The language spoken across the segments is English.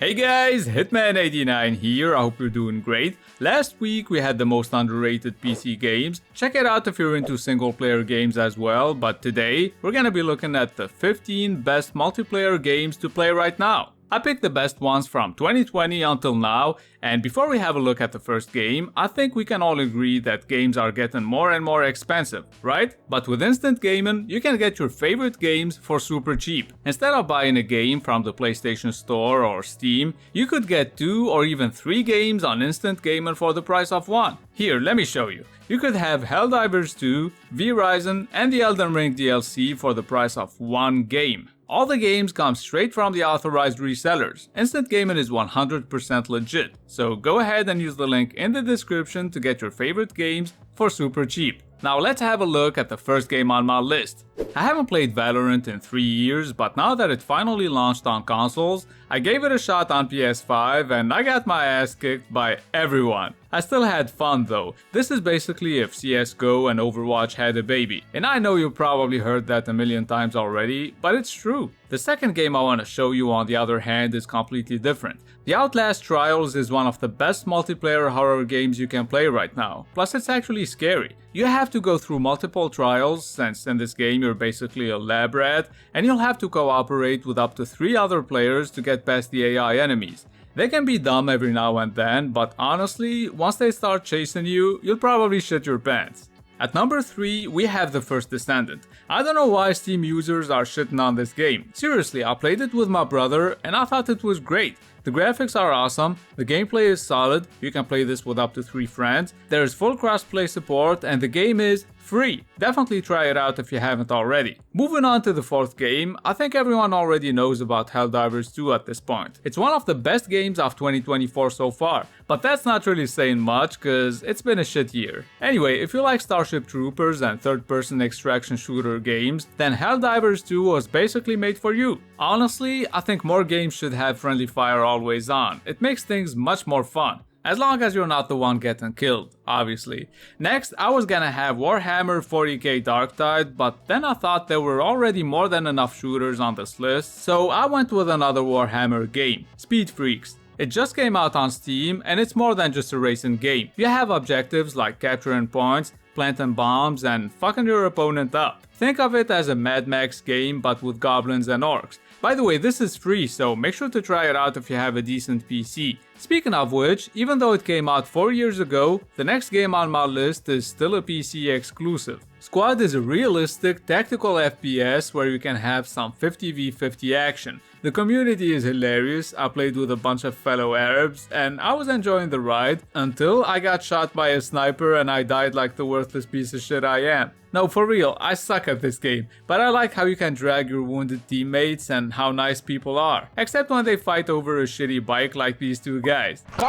Hey guys, Hitman89 here, I hope you're doing great. Last week we had the most underrated PC games. Check it out if you're into single player games as well, but today we're gonna be looking at the 15 best multiplayer games to play right now. I picked the best ones from 2020 until now, and before we have a look at the first game, I think we can all agree that games are getting more and more expensive, right? But with instant gaming, you can get your favorite games for super cheap. Instead of buying a game from the PlayStation Store or Steam, you could get 2 or even 3 games on instant gaming for the price of one. Here, let me show you. You could have Helldivers 2, V-Rising, and the Elden Ring DLC for the price of one game. All the games come straight from the authorized resellers. Instant gaming is 100% legit, so go ahead and use the link in the description to get your favorite games for super cheap. Now let's have a look at the first game on my list. I haven't played Valorant in 3 years, but now that it finally launched on consoles, I gave it a shot on PS5 and I got my ass kicked by everyone. I still had fun though. This is basically if CSGO and Overwatch had a baby. And I know you probably heard that a million times already, but it's true. The second game I want to show you on the other hand is completely different. The Outlast Trials is one of the best multiplayer horror games you can play right now. Plus it's actually scary. You have to go through multiple trials, since in this game you're basically a lab rat, and you'll have to cooperate with up to 3 other players to get past the AI enemies. They can be dumb every now and then, but honestly, once they start chasing you, you'll probably shit your pants. At number 3, we have the First Descendant. I don't know why Steam users are shitting on this game. Seriously, I played it with my brother and I thought it was great. The graphics are awesome, the gameplay is solid, you can play this with up to 3 friends, there is full crossplay support, and the game is free. Definitely try it out if you haven't already. Moving on to the fourth game, I think everyone already knows about Helldivers 2 at this point. It's one of the best games of 2024 so far, but that's not really saying much cause it's been a shit year. Anyway, if you like Starship Troopers and third-person extraction shooter games, then Helldivers 2 was basically made for you. Honestly, I think more games should have friendly fire always on. It makes things much more fun. As long as you're not the one getting killed, obviously. Next, I was gonna have Warhammer 40k Darktide, but then I thought there were already more than enough shooters on this list, so I went with another Warhammer game, Speed Freeks. It just came out on Steam, and it's more than just a racing game. You have objectives like capturing points, planting bombs, and fucking your opponent up. Think of it as a Mad Max game, but with goblins and orcs. By the way, this is free, so make sure to try it out if you have a decent PC. Speaking of which, even though it came out 4 years ago, the next game on my list is still a PC exclusive. Squad is a realistic, tactical FPS where you can have some 50v50 action. The community is hilarious, I played with a bunch of fellow Arabs, and I was enjoying the ride until I got shot by a sniper and I died like the worthless piece of shit I am. No, for real, I suck at this game, but I like how you can drag your wounded teammates and how nice people are. Except when they fight over a shitty bike like these two guys. No.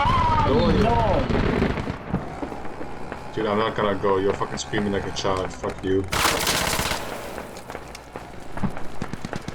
Dude, I'm not gonna go. You're fucking screaming like a child. Fuck you.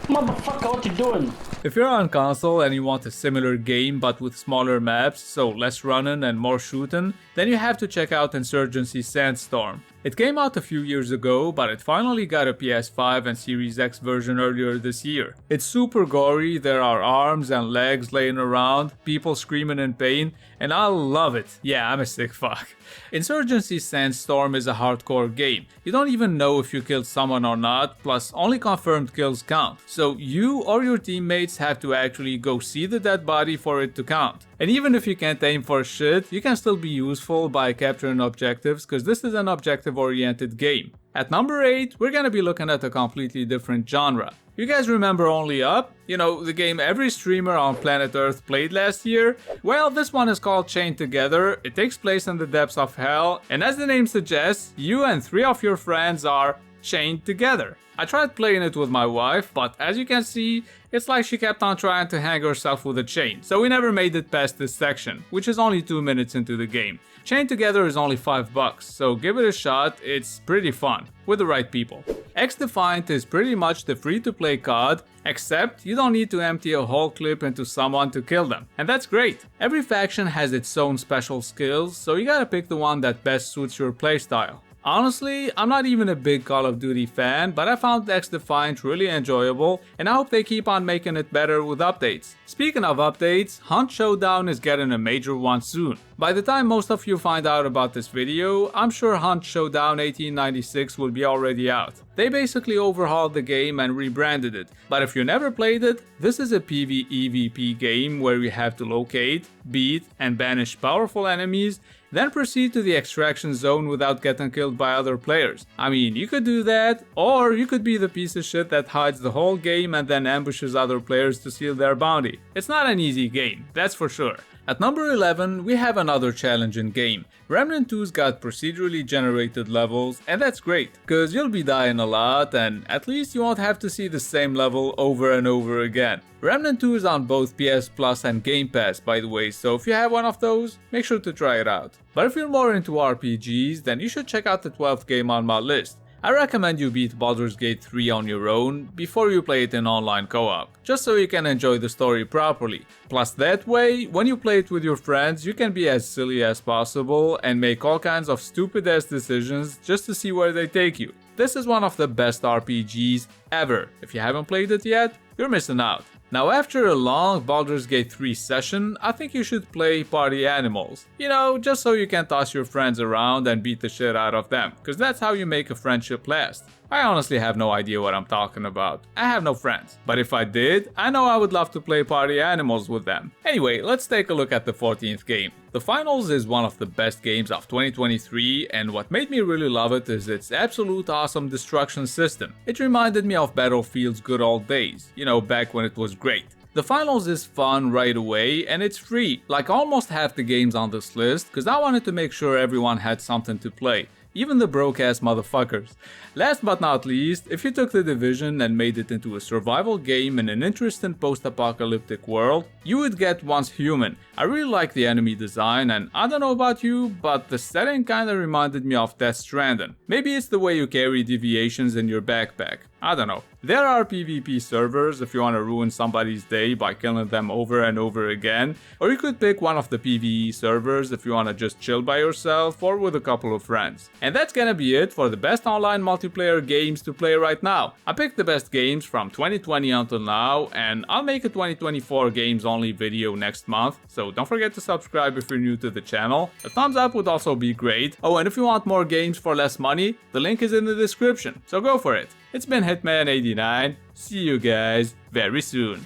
Motherfucker, what you doing? If you're on console and you want a similar game but with smaller maps, so less running and more shooting, then you have to check out Insurgency Sandstorm. It came out a few years ago, but it finally got a PS5 and Series X version earlier this year. It's super gory, there are arms and legs laying around, people screaming in pain, and I love it. Yeah, I'm a sick fuck. Insurgency Sandstorm is a hardcore game. You don't even know if you killed someone or not, plus only confirmed kills count. So you or your teammates have to actually go see the dead body for it to count. And even if you can't aim for shit, you can still be useful by capturing objectives, cause this is an objective-oriented game. At number 8, we're gonna be looking at a completely different genre. You guys remember Only Up? You know, the game every streamer on planet Earth played last year? Well, this one is called Chained Together, it takes place in the depths of hell, and as the name suggests, you and 3 of your friends are chained together. I tried playing it with my wife, but as you can see, it's like she kept on trying to hang herself with a chain, so we never made it past this section, which is only 2 minutes into the game. Chained Together is only $5, so give it a shot, it's pretty fun, with the right people. XDefiant is pretty much the free-to-play COD, except you don't need to empty a whole clip into someone to kill them, and that's great. Every faction has its own special skills, so you gotta pick the one that best suits your playstyle. Honestly, I'm not even a big Call of Duty fan, but I found XDefiant really enjoyable, and I hope they keep on making it better with updates. Speaking of updates, Hunt Showdown is getting a major one soon. By the time most of you find out about this video, I'm sure Hunt Showdown 1896 will be already out. They basically overhauled the game and rebranded it, but if you never played it, this is a PvEVP game where you have to locate, beat, and banish powerful enemies, then proceed to the extraction zone without getting killed by other players. I mean, you could do that, or you could be the piece of shit that hides the whole game and then ambushes other players to steal their bounty. It's not an easy game, that's for sure. At number 11, we have another challenging game. Remnant 2's got procedurally generated levels, and that's great, cause you'll be dying a lot and at least you won't have to see the same level over and over again. Remnant 2 is on both PS Plus and Game Pass, by the way, so if you have one of those, make sure to try it out. But if you're more into RPGs, then you should check out the 12th game on my list. I recommend you beat Baldur's Gate 3 on your own before you play it in online co-op, just so you can enjoy the story properly. Plus that way, when you play it with your friends, you can be as silly as possible and make all kinds of stupid ass decisions just to see where they take you. This is one of the best RPGs ever. If you haven't played it yet, you're missing out. Now after a long Baldur's Gate 3 session, I think you should play Party Animals. You know, just so you can toss your friends around and beat the shit out of them, cause that's how you make a friendship last. I honestly have no idea what I'm talking about. I have no friends. But if I did, I know I would love to play Party Animals with them. Anyway, let's take a look at the 14th game. The Finals is one of the best games of 2023, and what made me really love it is its absolute awesome destruction system. It reminded me of Battlefield's good old days, you know, back when it was great. The Finals is fun right away and it's free, like almost half the games on this list, cause I wanted to make sure everyone had something to play. Even the broke-ass motherfuckers. Last but not least, if you took The Division and made it into a survival game in an interesting post-apocalyptic world, you would get Once Human. I really like the enemy design, and I don't know about you, but the setting kinda reminded me of Death Stranding. Maybe it's the way you carry deviations in your backpack. I don't know. There are PvP servers if you want to ruin somebody's day by killing them over and over again, or you could pick one of the PvE servers if you want to just chill by yourself or with a couple of friends. And that's gonna be it for the best online multiplayer games to play right now. I picked the best games from 2020 until now, and I'll make a 2024 games only video next month, so don't forget to subscribe if you're new to the channel. A thumbs up would also be great. Oh, and if you want more games for less money, the link is in the description, so go for it. It's been Hitman89. See you guys very soon.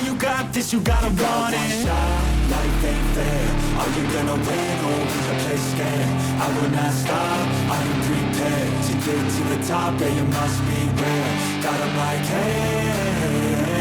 You got this, you gotta want it. Life ain't fair. Are you gonna win or will you play scared? I will not stop, I am prepared to get to the top. Yeah, you must be rare. Got 'em like, hey.